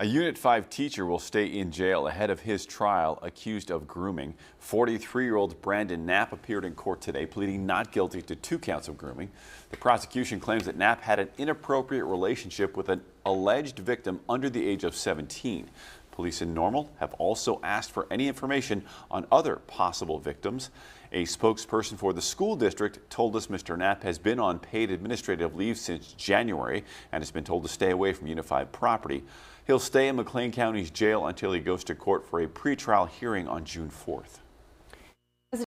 A Unit 5 teacher will stay in jail ahead of his trial accused of grooming. 43-year-old Brandon Knapp appeared in court today pleading not guilty to 2 counts of grooming. The prosecution claims that Knapp had an inappropriate relationship with an alleged victim under the age of 17. Police in Normal have also asked for any information on other possible victims. A spokesperson for the school district told us Mr. Knapp has been on paid administrative leave since January and has been told to stay away from Unit 5 property. He'll stay in McLean County's jail until he goes to court for a pretrial hearing on June 4th.